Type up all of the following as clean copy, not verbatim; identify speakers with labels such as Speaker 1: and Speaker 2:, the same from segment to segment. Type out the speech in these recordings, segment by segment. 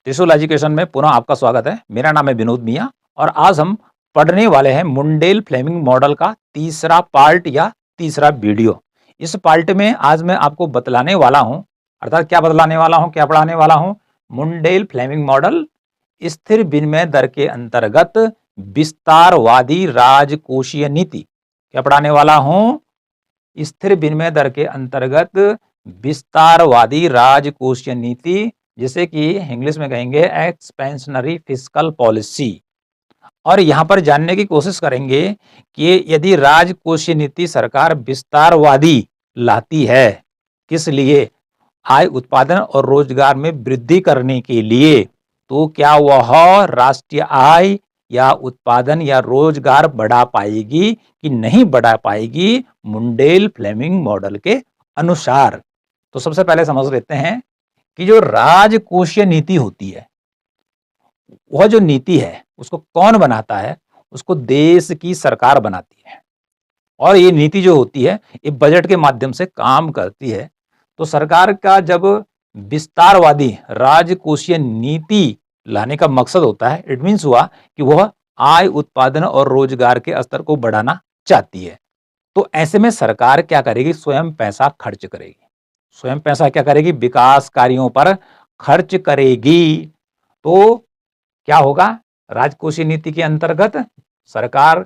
Speaker 1: त्रिशूल एजुकेशन में पुनः आपका स्वागत है। मेरा नाम है विनोद मिया और आज हम पढ़ने वाले हैं मुंडेल फ्लेमिंग मॉडल का तीसरा पार्ट या तीसरा वीडियो। इस पार्ट में आज मैं आपको बतलाने वाला हूं, अर्थात क्या बतलाने वाला हूं, क्या पढ़ाने वाला हूं। मुंडेल फ्लेमिंग मॉडल स्थिर विनिमय दर के अंतर्गत विस्तारवादी राजकोषीय नीति। क्या पढ़ाने वाला हूं? स्थिर विनिमय दर के अंतर्गत विस्तारवादी राजकोषीय नीति, जिसे कि इंग्लिश में कहेंगे एक्सपेंशनरी फिस्कल पॉलिसी। और यहां पर जानने की कोशिश करेंगे कि यदि राजकोषीय नीति सरकार विस्तारवादी लाती है, किस लिए? आय उत्पादन और रोजगार में वृद्धि करने के लिए, तो क्या वह राष्ट्रीय आय या उत्पादन या रोजगार बढ़ा पाएगी कि नहीं बढ़ा पाएगी मुंडेल फ्लेमिंग मॉडल के अनुसार। तो सबसे पहले समझ लेते हैं कि जो राजकोषीय नीति होती है, वह जो नीति है उसको कौन बनाता है? उसको देश की सरकार बनाती है। और ये नीति जो होती है ये बजट के माध्यम से काम करती है। तो सरकार का जब विस्तारवादी राजकोषीय नीति लाने का मकसद होता है, इट मीन्स हुआ कि वह आय उत्पादन और रोजगार के स्तर को बढ़ाना चाहती है। तो ऐसे में सरकार क्या करेगी? स्वयं पैसा खर्च करेगी। स्वयं पैसा क्या करेगी? विकास कार्यों पर खर्च करेगी। तो क्या होगा? राजकोषीय नीति के अंतर्गत सरकार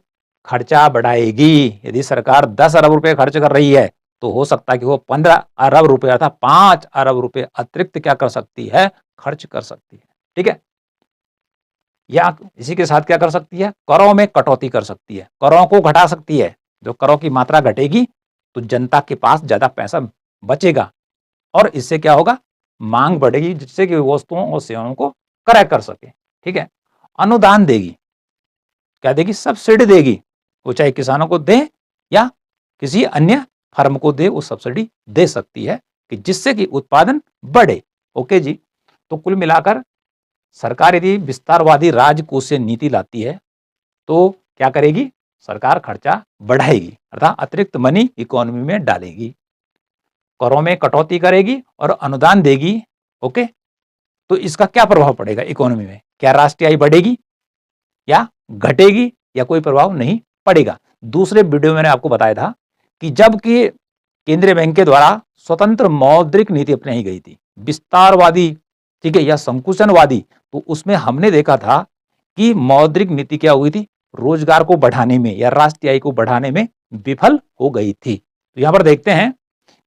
Speaker 1: खर्चा बढ़ाएगी। यदि सरकार 10 अरब रुपए खर्च कर रही है तो हो सकता है कि वो 15 अरब रुपए अर्थात 5 अरब रुपए अतिरिक्त क्या कर सकती है? खर्च कर सकती है। ठीक है। या इसी के साथ क्या कर सकती है? करों में कटौती कर सकती है, करों को घटा सकती है। जो करों की मात्रा घटेगी तो जनता के पास ज्यादा पैसा बचेगा और इससे क्या होगा? मांग बढ़ेगी, जिससे कि वस्तुओं और सेवाओं को क्रय कर सके। ठीक है। अनुदान देगी। क्या देगी? सब्सिडी देगी। वो चाहे किसानों को दे या किसी अन्य फर्म को दे, वो सब्सिडी दे सकती है कि जिससे कि उत्पादन बढ़े। ओके जी। तो कुल मिलाकर सरकार यदि विस्तारवादी राजकोषीय नीति लाती है तो क्या करेगी? सरकार खर्चा बढ़ाएगी अर्थात अतिरिक्त मनी इकोनॉमी में डालेगी, करों में कटौती करेगी और अनुदान देगी। ओके। तो इसका क्या प्रभाव पड़ेगा इकोनॉमी में? क्या राष्ट्रीय आय बढ़ेगी या घटेगी या कोई प्रभाव नहीं पड़ेगा? दूसरे वीडियो में मैंने आपको बताया था कि जबकि केंद्रीय बैंक के द्वारा स्वतंत्र मौद्रिक नीति अपनाई गई थी, विस्तारवादी, ठीक है, या संकुचनवादी, तो उसमें हमने देखा था कि मौद्रिक नीति क्या हुई थी? रोजगार को बढ़ाने में या राष्ट्रीय आय को बढ़ाने में विफल हो गई थी। तो यहां पर देखते हैं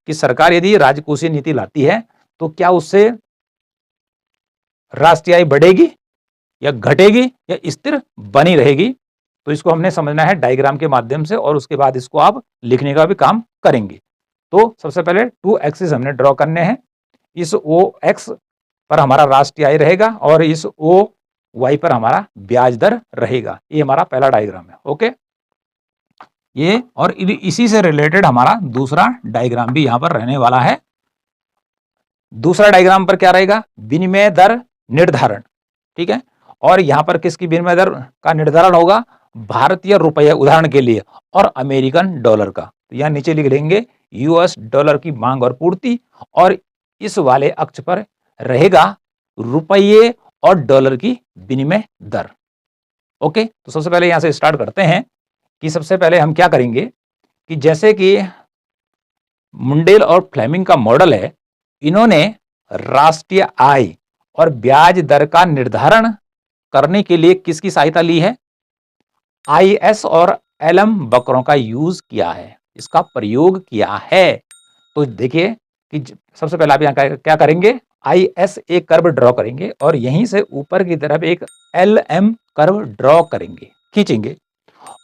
Speaker 1: कि सरकार यदि राजकोषीय नीति लाती है तो क्या उससे राष्ट्रीय आय बढ़ेगी या घटेगी या स्थिर बनी रहेगी? तो इसको हमने समझना है डायग्राम के माध्यम से और उसके बाद इसको आप लिखने का भी काम करेंगे। तो सबसे पहले 2 एक्सिस हमने ड्रॉ करने हैं। इस ओ एक्स पर हमारा राष्ट्रीय आय रहेगा और इस ओ वाई पर हमारा ब्याज दर रहेगा। ये हमारा पहला डायग्राम है। ओके। ये और इसी से रिलेटेड हमारा दूसरा डायग्राम भी यहां पर रहने वाला है। दूसरा डायग्राम पर क्या रहेगा? विनिमय दर निर्धारण। ठीक है। और यहां पर किसकी विनिमय दर का निर्धारण होगा? भारतीय रुपये उदाहरण के लिए और अमेरिकन डॉलर का। तो यहां नीचे लिख लेंगे यूएस डॉलर की मांग और पूर्ति, और इस वाले अक्ष पर रहेगा रुपये और डॉलर की विनिमय दर। ओके। तो सबसे पहले यहां से स्टार्ट करते हैं कि सबसे पहले हम क्या करेंगे कि जैसे कि मुंडेल और फ्लेमिंग का मॉडल है, इन्होंने राष्ट्रीय आय और ब्याज दर का निर्धारण करने के लिए किसकी सहायता ली है? आईएस और एलएम वक्रों का यूज किया है, इसका प्रयोग किया है। तो देखिए कि सबसे पहले आप यहां क्या करेंगे? आईएस एक कर्व ड्रॉ करेंगे और यहीं से ऊपर की तरफ एक एलएम कर्व ड्रॉ करेंगे, खींचेंगे।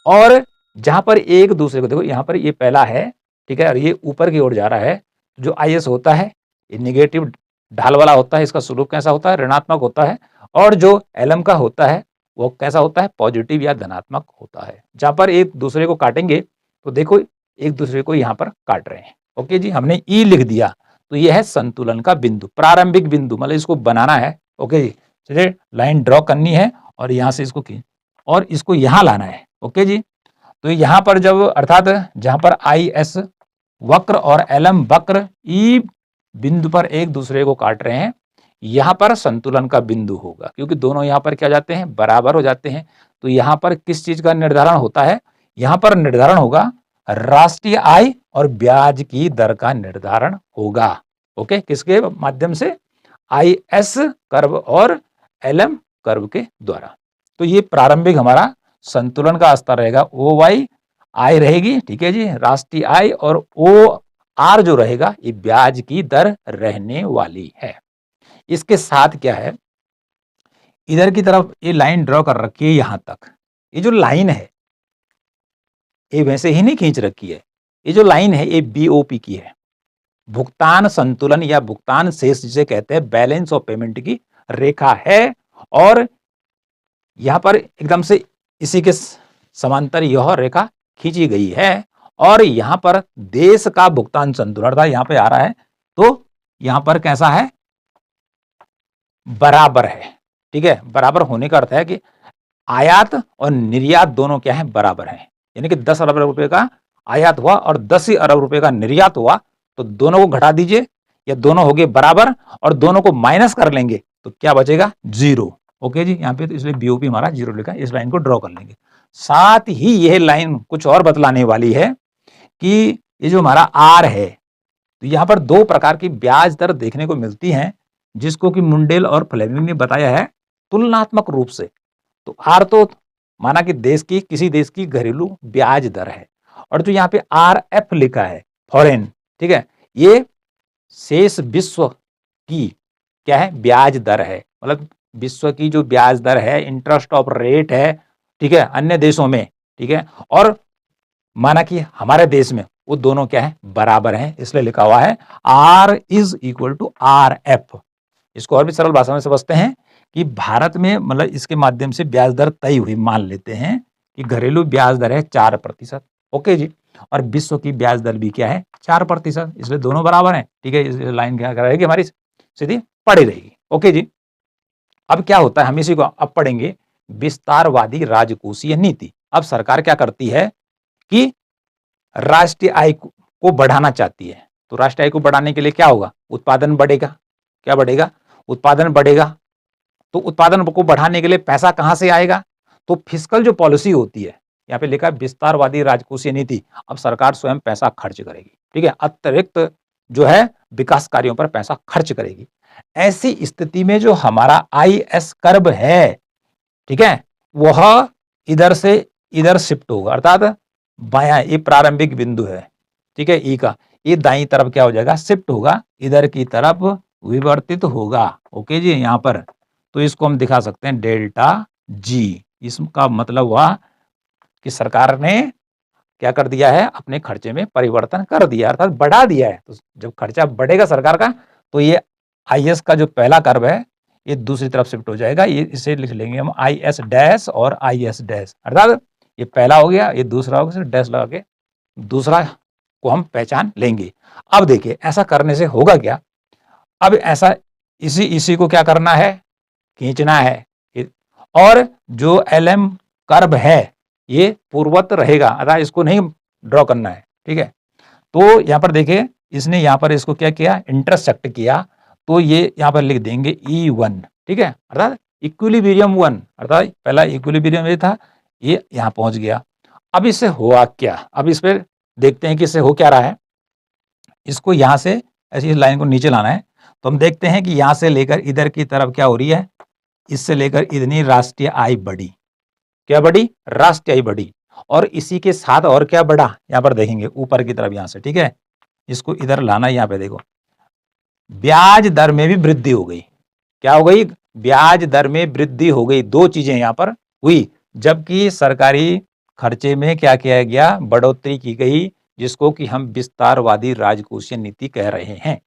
Speaker 1: और जहां पर एक दूसरे को देखो, यहां पर ये पहला है, ठीक है, और ये ऊपर की ओर जा रहा है। जो आईएस होता है ये नेगेटिव ढाल वाला होता है, इसका स्वरूप कैसा होता है? ऋणात्मक होता है। और जो एलएम का होता है वो कैसा होता है? पॉजिटिव या धनात्मक होता है। जहां पर एक दूसरे को काटेंगे तो देखो एक दूसरे को यहां पर काट रहे हैं। ओके जी। हमने ई लिख दिया तो यह है संतुलन का बिंदु, प्रारंभिक बिंदु, मतलब इसको बनाना है। ओके जी। चलिए लाइन ड्रॉ करनी है और यहां से इसको और इसको यहां लाना है। ओके जी। तो यहां पर जब अर्थात जहां पर आई एस वक्र और एलएम वक्र ई बिंदु पर एक दूसरे को काट रहे हैं, यहाँ पर संतुलन का बिंदु होगा, क्योंकि दोनों यहाँ पर क्या हो जाते हैं, बराबर हो जाते हैं। तो यहाँ पर किस चीज का निर्धारण होता है, यहाँ पर निर्धारण होगा राष्ट्रीय आय और ब्याज की दर का निर्धारण होगा। ओके, किसके माध्यम से, IS कर्व और LM कर्व के द्वारा। तो ये प्रारंभिक हमारा संतुलन का स्तर रहेगा, OY आय रहेगी, ठीक है जी, राष्ट्रीय आय, और OR जो रहेगा ये ब्याज की दर रहने वाली है। इसके साथ क्या है, इधर की तरफ ये लाइन ड्रॉ कर रखी है यहां तक। ये जो लाइन है ये वैसे ही नहीं खींच रखी है, ये जो लाइन है ये BOP की है, भुगतान संतुलन या भुगतान शेष जिसे कहते हैं, बैलेंस ऑफ पेमेंट की रेखा है। और यहां पर एकदम से इसी के समांतर यह रेखा खींची गई है, और यहां पर देश का भुगतान संतुलन था यहां पे आ रहा है, तो यहां पर कैसा है, बराबर है। ठीक है, बराबर होने का अर्थ है कि आयात और निर्यात दोनों क्या है, बराबर है। यानी कि 10 अरब रुपए का आयात हुआ और 10 ही अरब रुपए का निर्यात हुआ, तो दोनों को घटा दीजिए, या दोनों हो गए बराबर, और दोनों को माइनस कर लेंगे तो क्या बचेगा, 0। ओके जी, यहाँ पे तो इसलिए BOP हमारा 0 लिखा है, इस लाइन को ड्रॉ कर लेंगे। साथ ही यह लाइन कुछ और बतलाने वाली है कि ये जो हमारा R है, तो यहां पर दो प्रकार की ब्याज दर देखने को मिलती हैं, जिसको कि मुंडेल और फ्लेमिंग ने बताया है तुलनात्मक रूप से। तो R तो माना कि देश की, किसी देश की घरेलू ब्याज दर है, और जो यहाँ पे RF लिखा है, फॉरेन, ठीक है, ये शेष विश्व की क्या है, ब्याज दर है। मतलब विश्व की जो ब्याज दर है, इंटरेस्ट ऑफ रेट है, ठीक है, अन्य देशों में, ठीक है, और माना कि हमारे देश में वो दोनों क्या है, बराबर हैं, इसलिए लिखा हुआ है R is equal to RF। इसको और भी सरल भाषा में समझते हैं कि भारत में, मतलब इसके माध्यम से ब्याज दर तय हुई, मान लेते हैं कि घरेलू ब्याज दर है 4%, ओके जी, और विश्व की ब्याज दर भी क्या है, 4%, इसलिए दोनों बराबर हैं। ठीक है, इस लाइन क्या रहेगी हमारी, सीधी पड़ी रहेगी। ओके जी, अब क्या होता है, हम इसी को अब पढ़ेंगे, विस्तारवादी राजकोषीय नीति। अब सरकार क्या करती है कि राष्ट्रीय आय को बढ़ाना चाहती है, तो राष्ट्रीय आय को बढ़ाने के लिए क्या होगा, उत्पादन बढ़ेगा। क्या बढ़ेगा, उत्पादन बढ़ेगा। तो उत्पादन को बढ़ाने के लिए पैसा कहां से आएगा, तो फिस्कल जो पॉलिसी होती है, यहाँ पे लिखा है विस्तारवादी राजकोषीय नीति। अब सरकार स्वयं पैसा खर्च करेगी, ठीक है, अतिरिक्त जो है विकास कार्यों पर पैसा खर्च करेगी। ऐसी स्थिति में जो हमारा IS कर्व है, ठीक है, वह इधर से इधर शिफ्ट होगा, अर्थात बायां, ये प्रारंभिक बिंदु है, ठीक है, ई का, ये दाईं तरफ क्या हो जाएगा, शिफ्ट होगा, इधर की तरफ विवर्तित होगा। ओके जी, यहां पर तो इसको हम दिखा सकते हैं डेल्टा G। इसका मतलब हुआ कि सरकार ने क्या कर दिया है, अपने खर्चे में परिवर्तन कर दिया, अर्थात बढ़ा दिया है। तो जब खर्चा बढ़ेगा सरकार का, तो ये IS का जो पहला कर्व है ये दूसरी तरफ शिफ्ट हो जाएगा। ये इसे लिख लेंगे हम IS डैश और IS डैश, अर्थात ये पहला हो गया, ये दूसरा हो गया, डैश लगा के दूसरा को हम पहचान लेंगे। अब देखिए ऐसा करने से होगा क्या, अब ऐसा इसी को क्या करना है, खींचना है, और जो LM कर्व है ये पूर्ववत रहेगा, अर्थात इसको नहीं ड्रॉ करना है। ठीक है, तो यहां पर देखिए इसने यहां पर इसको क्या किया, इंटरसेक्ट किया, तो ये यहां पर लिख देंगे E1, ठीक है, अर्थात इक्विलिब्रियम 1, अर्थात पहला इक्विलिब्रियम ये था, ये यहां पहुंच गया। अब इससे हुआ क्या, अब इस पर देखते हैं कि इससे हो क्या रहा है। इसको यहां से ऐसी लाइन को नीचे लाना है, तो हम देखते हैं कि यहां से लेकर इधर की तरफ क्या हो रही है, इससे लेकर इतनी राष्ट्रीय आय बढ़ी। क्या बढ़ी, राष्ट्रीय आय बढ़ी, और इसी के साथ और क्या बढ़ा, यहां पर देखेंगे ऊपर की तरफ यहां से, ठीक है, इसको इधर लाना, यहां पे देखो ब्याज दर में भी वृद्धि हो गई। क्या हो गई, ब्याज दर में वृद्धि हो गई, दो चीजें यहां पर हुई, जबकि सरकारी खर्चे में क्या किया गया, बढ़ोतरी की गई, जिसको कि हम विस्तारवादी राजकोषीय नीति कह रहे हैं।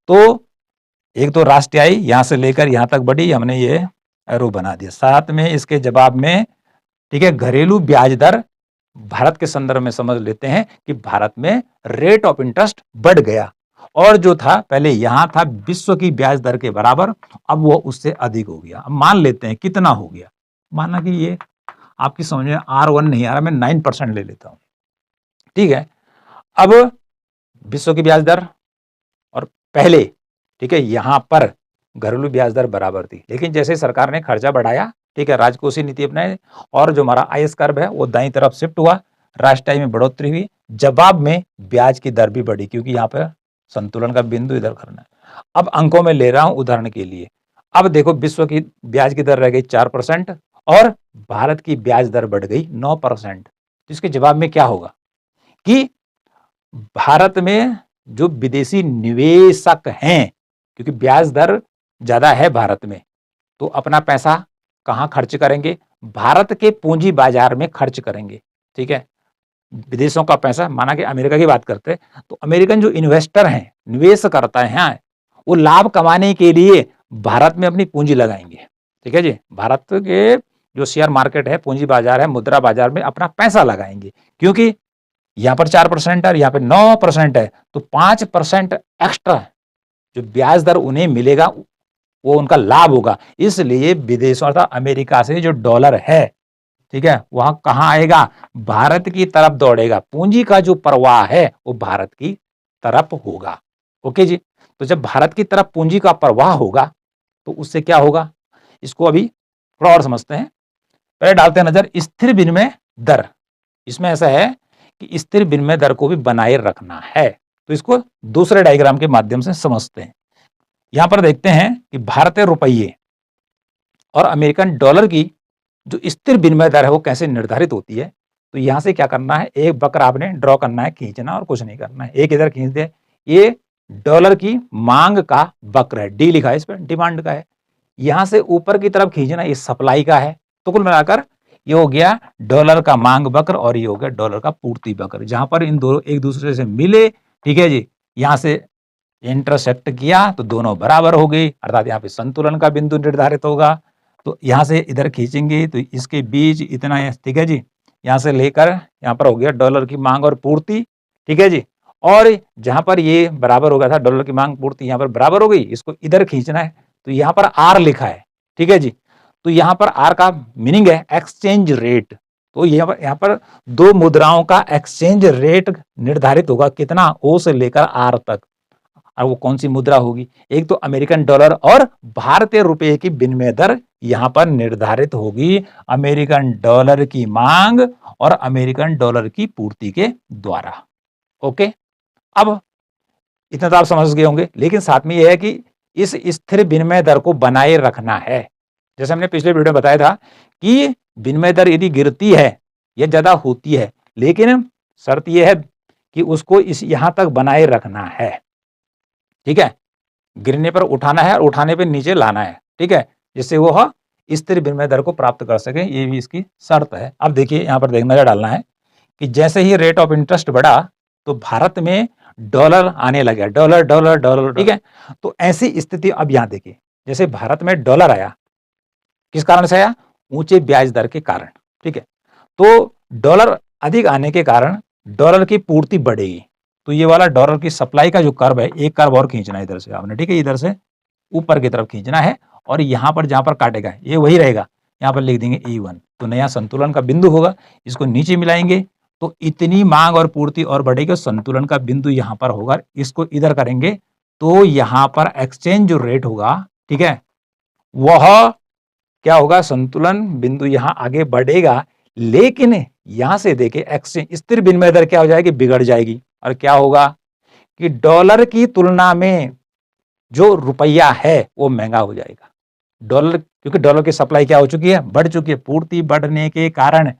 Speaker 1: तो एक तो राष्ट्रीय आय यहां से लेकर यहां तक बढ़ी, हमने ये एरो बना दिया, साथ में इसके जवाब में, ठीक है, घरेलू ब्याज दर भारत के संदर्भ में समझ लेते हैं कि भारत में रेट ऑफ इंटरेस्ट बढ़ गया, और जो था पहले यहां था विश्व की ब्याज दर के बराबर, अब वो उससे अधिक हो गया। अब मान लेते हैं कितना हो गया, माना कि ये आपकी समझ में R1 नहीं आ रहा, मैं 9% ले लेता हूं, ठीक है। अब विश्व की ब्याज दर और पहले, ठीक है, यहां पर घरेलू ब्याज दर बराबर थी। लेकिन जैसे सरकार ने खर्चा बढ़ाया, ठीक है, राजकोषीय नीति अपनाई और जो हमारा आयस कर्व है वो दाईं तरफ शिफ्ट हुआ, राष्ट्रीय आय में बढ़ोतरी हुई, जवाब में ब्याज की दर भी बढ़ी, क्योंकि यहाँ पर संतुलन का बिंदु इधर करना है। अब अंकों में ले रहा हूं उदाहरण के लिए। अब देखो, विश्व की ब्याज की दर रह गई 4% और भारत की ब्याज दर बढ़ गई 9%। तो इसके जवाब में क्या होगा कि भारत में जो विदेशी निवेशक हैं, क्योंकि ब्याज दर ज्यादा है भारत में, तो अपना पैसा कहां खर्च करेंगे? भारत के पूंजी बाजार में खर्च करेंगे। ठीक है, विदेशों का पैसा, माना कि अमेरिका की बात करते हैं, तो अमेरिकन जो इन्वेस्टर हैं, निवेश करता है, वो लाभ कमाने के लिए भारत में अपनी पूंजी लगाएंगे। ठीक है जी, भारत के जो शेयर मार्केट है, पूंजी बाजार है, मुद्रा बाजार में अपना पैसा लगाएंगे, क्योंकि यहां पर 4% और यहां पर 9% है, तो 5% एक्स्ट्रा जो ब्याज दर उन्हें मिलेगा वो उनका लाभ होगा। इसलिए विदेशों अर्थात अमेरिका से जो डॉलर है, ठीक है, वहां कहां आएगा? भारत की तरफ दौड़ेगा। पूंजी का जो प्रवाह है वो भारत की तरफ होगा। ओके जी, तो जब भारत की तरफ पूंजी का प्रवाह होगा तो उससे क्या होगा, इसको अभी थोड़ा और समझते हैं। पहले डालते हैं नजर स्थिर विनिमय दर। इसमें ऐसा है कि स्थिर विनिमय दर को भी बनाए रखना है, तो इसको दूसरे डायग्राम के माध्यम से समझते हैं। यहां पर देखते हैं कि भारतीय रुपये और अमेरिकन डॉलर की जो स्थिर विनिमय दर है वो कैसे निर्धारित होती है। तो यहां से क्या करना है, एक वक्र आपने ड्रॉ करना है, खींचना और कुछ नहीं करना है। एक इधर खींच दे, ये डॉलर की मांग का वक्र है, डी लिखा है इस पर, डिमांड का है। यहां से ऊपर की तरफ खींचना, ये सप्लाई का है। तो कुल मिलाकर ये हो गया डॉलर का मांग वक्र और ये हो गया डॉलर का पूर्ति वक्र, जहां पर इन दोनों एक दूसरे से मिले। ठीक है जी, यहां से इंटरसेक्ट किया तो दोनों बराबर हो गई, अर्थात यहाँ पे संतुलन का बिंदु निर्धारित होगा। तो यहां से इधर खींचेंगे तो इसके बीच इतना है। ठीक है जी, यहां से लेकर यहां पर हो गया डॉलर की मांग और पूर्ति। ठीक है जी, और जहां पर ये बराबर हो गया था डॉलर की मांग पूर्ति, यहां पर बराबर हो गई, इसको इधर खींचना है तो यहां पर आर लिखा है। ठीक है जी, तो यहां पर आर का मीनिंग है एक्सचेंज रेट। तो यहां पर दो मुद्राओं का एक्सचेंज रेट निर्धारित होगा, कितना? ओ से लेकर आर तक। और वो कौन सी मुद्रा होगी? एक तो अमेरिकन डॉलर और भारतीय रुपये की विनिमय दर यहां पर निर्धारित होगी अमेरिकन डॉलर की मांग और अमेरिकन डॉलर की पूर्ति के द्वारा। ओके, अब इतना तो आप समझ गए होंगे, लेकिन साथ में यह है कि इस स्थिर विनिमय दर को बनाए रखना है। जैसे हमने पिछले वीडियो में बताया था कि विनिमय दर यदि गिरती है या ज्यादा होती है, लेकिन शर्त यह है कि उसको इस यहां तक बनाए रखना है। ठीक है, गिरने पर उठाना है और उठाने पर नीचे लाना है। ठीक है, जिससे वो स्थिर विनिमय दर को प्राप्त कर सके, ये भी इसकी शर्त है। अब देखिए यहां पर नजर डालना है कि जैसे ही रेट ऑफ इंटरेस्ट बढ़ा तो भारत में डॉलर आने लगा, डॉलर डॉलर डॉलर। ठीक है, तो ऐसी स्थिति अब यहां देखिए, जैसे भारत में डॉलर आया, किस कारण से आया? ऊंचे ब्याज दर के कारण। ठीक है, तो डॉलर अधिक आने के कारण डॉलर की पूर्ति बढ़ेगी। तो ये वाला डॉलर की सप्लाई का जो कर्व है, एक कर्व और खींचना है इधर से आपने। ठीक है, इधर से ऊपर की तरफ खींचना है और यहां पर जहां पर काटेगा ये वही रहेगा, यहां पर लिख देंगे E1। तो नया संतुलन का बिंदु होगा, इसको नीचे मिलाएंगे तो इतनी मांग और पूर्ति और बढ़ेगी, संतुलन का बिंदु यहां पर होगा। इसको इधर करेंगे तो यहां पर एक्सचेंज जो रेट होगा, ठीक है, वह क्या होगा? संतुलन बिंदु यहां आगे बढ़ेगा, लेकिन यहां से देखे एक्सचेंज स्थिर विनिमय दर क्या हो जाएगी? बिगड़ जाएगी। और क्या होगा कि डॉलर की तुलना में जो रुपया है वो महंगा हो जाएगा। डॉलर, क्योंकि डॉलर की सप्लाई क्या हो चुकी है? बढ़ चुकी है। पूर्ति बढ़ने के कारण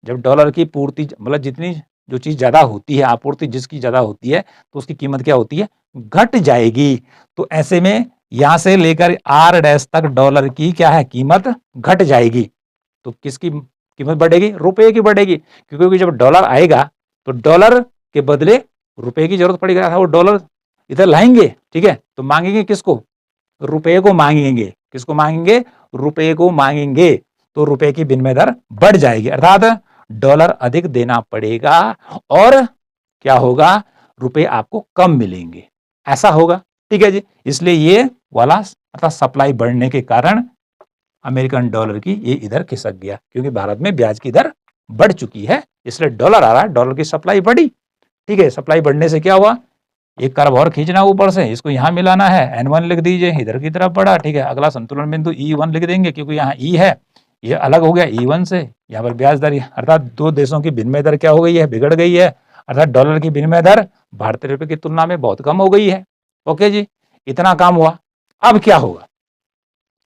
Speaker 1: जब डॉलर की पूर्ति, मतलब जितनी जो चीज ज्यादा होती है, आपूर्ति जिसकी ज्यादा होती है, तो उसकी कीमत क्या होती है? घट जाएगी। तो ऐसे में यहां से लेकर आर डैश तक डॉलर की क्या है? कीमत घट जाएगी। तो किसकी कीमत बढ़ेगी? रुपये की बढ़ेगी, क्योंकि जब डॉलर आएगा तो डॉलर के बदले रुपए की जरूरत पड़ेगी। वो डॉलर इधर लाएंगे, ठीक है, तो मांगेंगे किसको? रुपए को मांगेंगे। किसको मांगेंगे? रुपए को मांगेंगे। तो रुपए की विनिमय दर बढ़ जाएगी, अर्थात डॉलर अधिक देना पड़ेगा और क्या होगा? रुपए आपको कम मिलेंगे, ऐसा होगा। ठीक है जी, इसलिए ये वाला अर्थात सप्लाई बढ़ने के कारण अमेरिकन डॉलर की ये इधर खिसक गया, क्योंकि भारत में ब्याज की दर बढ़ चुकी है, इसलिए डॉलर आ रहा है, डॉलर की सप्लाई बढ़ी। ठीक है, सप्लाई बढ़ने से क्या हुआ? एक कर्व और खींचना ऊपर से, इसको यहाँ मिलाना है, N1 लिख दीजिए, इधर की तरफ बढ़ा, ठीक है। अगला संतुलन बिंदु E1 लिख देंगे, क्योंकि यहाँ E है, ये अलग हो गया E1 से। यहाँ पर ब्याज दर अर्थात दो देशों की विनिमय दर क्या हो गई है, बिगड़ गई है, अर्थात डॉलर की विनिमय दर भारतीय रुपए की तुलना में बहुत कम हो गई है। ओके जी, इतना काम हुआ। अब क्या होगा,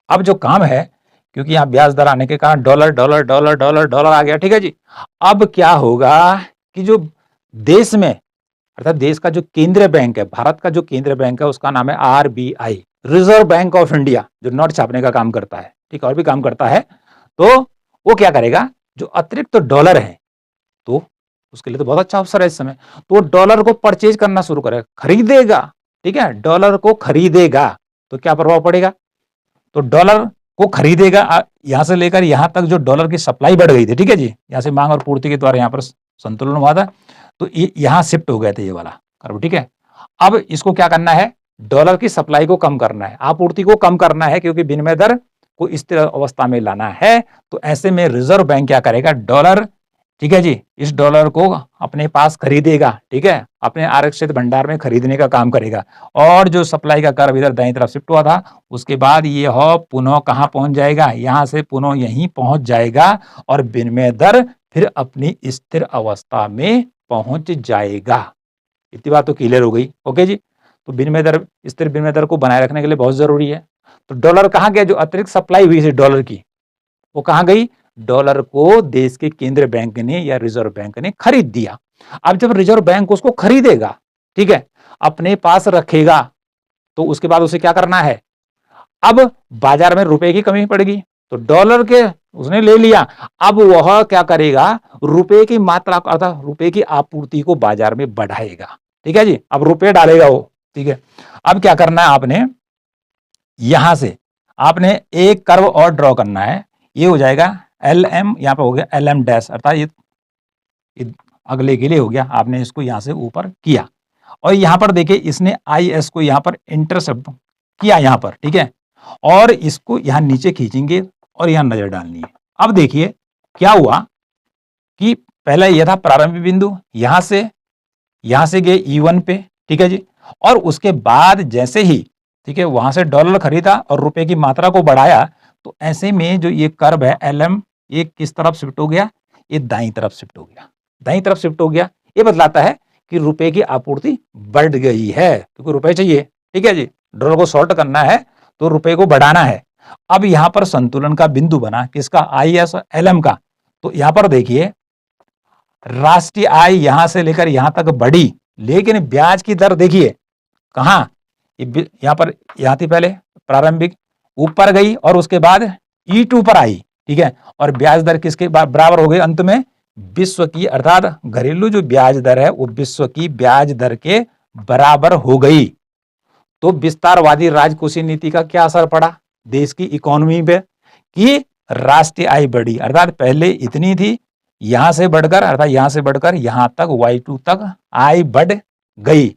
Speaker 1: अब जो काम है, क्योंकि यहाँ ब्याज दर आने के कारण dollar dollar dollar dollar dollar आ गया, ठीक है जी। अब क्या होगा कि जो देश में, अर्थात देश का जो केंद्रीय बैंक है, भारत का जो केंद्रीय बैंक है, उसका नाम है RBI, reserve bank of India, जो नोट छापने का काम करता है, ठीक है, और भी काम करता है। तो वो क्या करेगा, जो अतिरिक्त तो डॉलर है, तो उसके लिए तो बहुत अच्छा अवसर है इस समय, तो डॉलर को परचेज करना शुरू करेगा, खरीदेगा, ठीक है, डॉलर को खरीदेगा। तो क्या प्रभाव पड़ेगा, तो डॉलर को खरीदेगा, यहां से लेकर यहां तक जो डॉलर की सप्लाई बढ़ गई थी, ठीक है जी, यहां से मांग और पूर्ति के द्वारा यहां पर संतुलन हुआ था, तो यहां शिफ्ट हो गए थे ये वाला कर्व, ठीक है। अब इसको क्या करना है, डॉलर की सप्लाई को कम करना है, आपूर्ति को कम करना है, क्योंकि विनिमय दर को स्थिर अवस्था में लाना है। तो ऐसे में रिजर्व बैंक क्या करेगा, डॉलर, ठीक है जी, इस डॉलर को अपने पास खरीदेगा, ठीक है, अपने आरक्षित भंडार में खरीदने का काम करेगा। और जो सप्लाई का कर्व इधर दाईं तरफ शिफ्ट हुआ था, उसके बाद ये हो पुनः कहां पहुंच जाएगा, यहां से पुनः यहीं पहुंच जाएगा, और विनिमय दर फिर अपनी स्थिर अवस्था में पहुंच जाएगा। इतनी बात तो क्लियर हो गई। ओके जी, तो विनिमय दर, स्थिर विनिमय दर को बनाए रखने के लिए बहुत जरूरी है। तो डॉलर कहां गया, जो अतिरिक्त सप्लाई हुई थी डॉलर की, वो कहां गई, डॉलर को देश के केंद्रीय बैंक ने या रिजर्व बैंक ने खरीद दिया। अब जब रिजर्व बैंक उसको खरीदेगा, ठीक है, अपने पास रखेगा, तो उसके बाद उसे क्या करना है, अब बाजार में रुपए की कमी पड़ेगी, तो डॉलर के उसने ले लिया, अब वह क्या करेगा, रुपए की मात्रा को, अर्थात रुपए की आपूर्ति को बाजार में बढ़ाएगा, ठीक है जी, अब रुपए डालेगा वो, ठीक है। अब क्या करना है आपने, यहां से आपने एक कर्व और ड्रॉ करना है, ये हो जाएगा LM, यहां पर हो गया LM डैश, अर्थात ये अगले के लिए हो गया, आपने इसको यहां से ऊपर किया, और यहां पर देखिए इसने IS को यहां पर इंटरसेप्ट किया यहां पर, ठीक है, और इसको यहां नीचे खींचेंगे और यहां नजर डालनी है। अब देखिए क्या हुआ कि पहले यह था प्रारंभिक बिंदु, यहां से गए E1 पे, ठीक है जी, और उसके बाद जैसे ही, ठीक है, वहां से डॉलर खरीदा और रुपए की मात्रा को बढ़ाया, तो ऐसे में जो ये कर्व है LM, ये किस तरफ शिफ्ट हो गया, ये दाईं तरफ शिफ्ट हो गया, दाईं तरफ शिफ्ट हो गया। ये बतलाता है कि रुपए की आपूर्ति बढ़ गई है, क्योंकि रुपए चाहिए, ठीक है जी, डॉलर को शॉर्ट करना है तो रुपए को बढ़ाना है। अब यहां पर संतुलन का बिंदु बना किसका, IS और LM का। तो यहां पर देखिए राष्ट्रीय आय यहां से लेकर यहां तक बढ़ी, लेकिन ब्याज की दर देखिए कहां, यहां पर, यहां थी पहले प्रारंभिक, ऊपर गई और उसके बाद E2 पर आई, ठीक है, और ब्याज दर किसके बराबर हो गई अंत में, विश्व की, अर्थात घरेलू जो ब्याज दर है वो विश्व की ब्याज दर के बराबर हो गई। तो विस्तारवादी राजकोषीय नीति का क्या असर पड़ा देश की इकोनॉमी पे, कि राष्ट्रीय आय बढ़ी, अर्थात पहले इतनी थी, यहां से बढ़कर, अर्थात यहां से बढ़कर यहां तक Y2 तक आय बढ़ गई।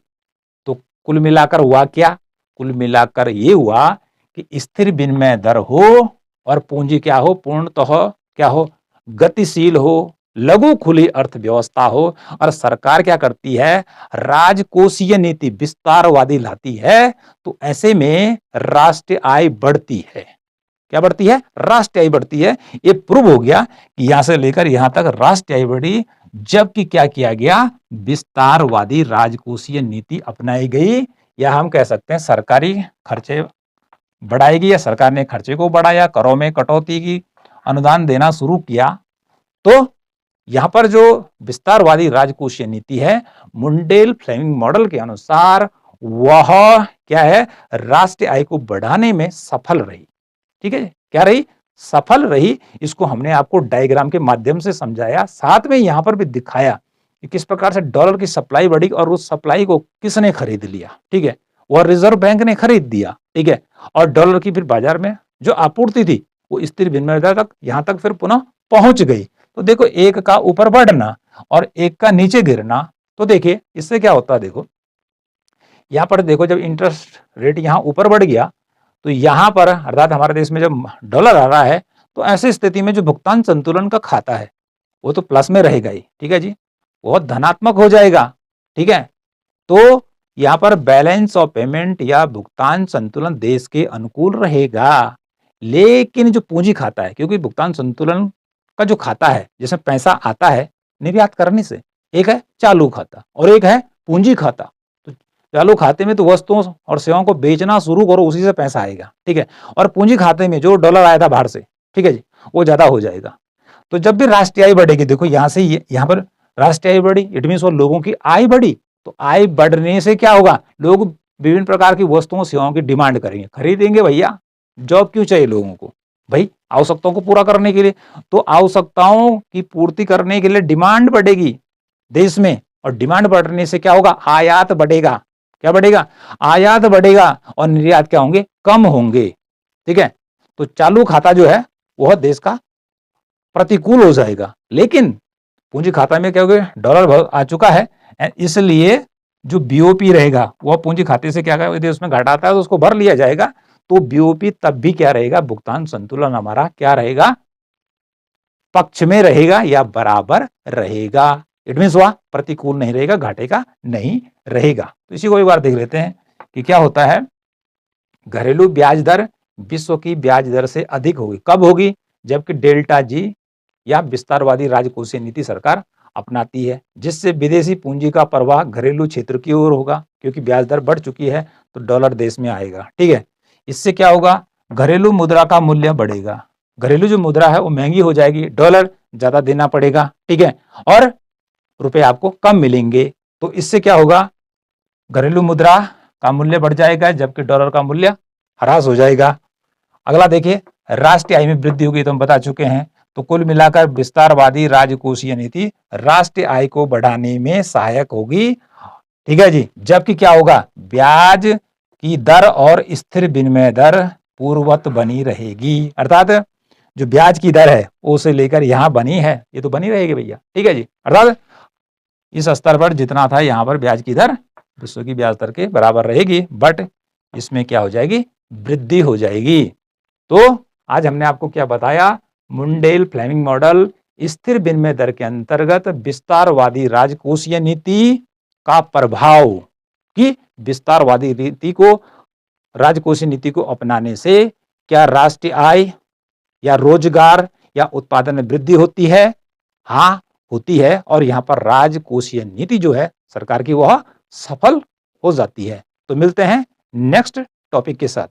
Speaker 1: तो कुल मिलाकर हुआ क्या, कुल मिलाकर ये हुआ कि स्थिर विनिमय दर हो और पूंजी क्या हो, पूर्णतः क्या हो, गतिशील हो, लघु खुली अर्थव्यवस्था हो, और सरकार क्या करती है, राजकोषीय नीति विस्तारवादी लाती है। तो ऐसे में राष्ट्रीय आय बढ़ती है, क्या बढ़ती है, राष्ट्रीय आय बढ़ती है। ये प्रूव हो गया कि यहां से लेकर यहां तक राष्ट्रीय आय बढ़ी, जबकि क्या किया गया, विस्तारवादी राजकोषीय नीति अपनाई गई, या हम कह सकते हैं सरकारी खर्चे बढ़ाएगी, या सरकार ने खर्चे को बढ़ाया, करों में कटौती की, अनुदान देना शुरू किया। तो यहां पर जो विस्तारवादी राजकोषीय नीति है, मुंडेल फ्लेमिंग मॉडल के अनुसार वह क्या है, राष्ट्रीय आय को बढ़ाने में सफल रही, ठीक है, क्या रही, सफल रही। इसको हमने आपको डायग्राम के माध्यम से समझाया, साथ में यहां पर भी दिखाया कि किस प्रकार से डॉलर की सप्लाई बढ़ी और उस सप्लाई को किसने खरीद लिया, ठीक है, वह रिजर्व बैंक ने खरीद दिया, ठीक है, और डॉलर की फिर बाजार में जो आपूर्ति थी वो स्थिर विनिमय दर तक, यहां तक फिर पुनः पहुंच गई। तो देखो एक का ऊपर बढ़ना और एक का नीचे गिरना, तो देखिए इससे क्या होता है, देखो यहां पर देखो, जब इंटरेस्ट रेट यहां ऊपर बढ़ गया, तो यहां पर अर्थात हमारे देश में जब डॉलर आ रहा है, तो ऐसी स्थिति में जो भुगतान संतुलन का खाता है वो तो प्लस में रहेगा ही, ठीक है जी, वो धनात्मक हो जाएगा, ठीक है। तो यहाँ पर बैलेंस ऑफ पेमेंट या भुगतान संतुलन देश के अनुकूल रहेगा। लेकिन जो पूंजी खाता है, क्योंकि भुगतान संतुलन का जो खाता है जिसमें पैसा आता है निर्यात करने से, एक है चालू खाता और एक है पूंजी खाता। तो चालू खाते में तो वस्तुओं और सेवाओं को बेचना शुरू करो, उसी से पैसा आएगा, ठीक है। और पूंजी खाते में जो डॉलर आया था बाहर से, ठीक है जी, वो ज्यादा हो जाएगा। तो जब भी राष्ट्रीय आय बढ़ेगी, देखो यहां से यहाँ पर राष्ट्रीय आय बढ़ी, इट मीन वो लोगों की आय बढ़ी। तो आय बढ़ने से क्या होगा, लोग विभिन्न प्रकार की वस्तुओं सेवाओं की डिमांड करेंगे, खरीदेंगे। भैया जॉब क्यों चाहिए लोगों को, भाई आवश्यकताओं को पूरा करने के लिए। तो आवश्यकताओं की पूर्ति करने के लिए डिमांड बढ़ेगी देश में, और डिमांड बढ़ने से क्या होगा, आयात बढ़ेगा। क्या बढ़ेगा, आयात बढ़ेगा, और निर्यात क्या होंगे, कम होंगे, ठीक है। तो चालू खाता जो है वह देश का प्रतिकूल हो जाएगा। लेकिन पूंजी खाता में क्या होगा, डॉलर आ चुका है, इसलिए जो बीओपी रहेगा वह पूंजी खाते से क्या होगा, यदि उसमें घाटा आता है तो उसको भर लिया जाएगा। तो बीओपी तब भी क्या रहेगा, भुगतान संतुलन हमारा क्या रहेगा, पक्ष में रहेगा या बराबर रहेगा। इट मीन्स वह प्रतिकूल नहीं रहेगा, घाटे का नहीं रहेगा। तो इसी को एक बार देख लेते हैं कि क्या होता है। घरेलू ब्याज दर विश्व की ब्याज दर से अधिक होगी, कब होगी, जबकि डेल्टा जी या विस्तारवादी राजकोषीय नीति सरकार अपनाती है, जिससे विदेशी पूंजी का प्रवाह घरेलू क्षेत्र की ओर होगा, क्योंकि ब्याज दर बढ़ चुकी है तो डॉलर देश में आएगा, ठीक है। इससे क्या होगा, घरेलू मुद्रा का मूल्य बढ़ेगा, घरेलू जो मुद्रा है वो महंगी हो जाएगी, डॉलर ज्यादा देना पड़ेगा, ठीक है, और रुपए आपको कम मिलेंगे। तो इससे क्या होगा, घरेलू मुद्रा का मूल्य बढ़ जाएगा, जबकि डॉलर का मूल्य ह्रास हो जाएगा। अगला देखिए, राष्ट्रीय आय में वृद्धि होगी, तो हम बता चुके हैं। तो कुल मिलाकर विस्तारवादी राजकोषीय नीति राष्ट्रीय आय को बढ़ाने में सहायक होगी, ठीक है जी। जबकि क्या होगा, ब्याज की दर और स्थिर विनिमय दर पूर्ववत बनी रहेगी। अर्थात जो ब्याज की दर है उसे लेकर यहां बनी है, ये तो बनी रहेगी भैया, ठीक है जी। अर्थात इस स्तर पर जितना था यहां पर ब्याज की दर विश्व की ब्याज दर के बराबर रहेगी, बट इसमें क्या हो जाएगी, वृद्धि हो जाएगी। तो आज हमने आपको क्या बताया, मुंडेल फ्लेमिंग मॉडल स्थिर विनिमय दर के अंतर्गत विस्तारवादी राजकोषीय नीति का प्रभाव, कि विस्तारवादी नीति को, राजकोषीय नीति को अपनाने से क्या राष्ट्रीय आय या रोजगार या उत्पादन में वृद्धि होती है। हाँ होती है, और यहां पर राजकोषीय नीति जो है सरकार की वह सफल हो जाती है। तो मिलते हैं नेक्स्ट टॉपिक के साथ।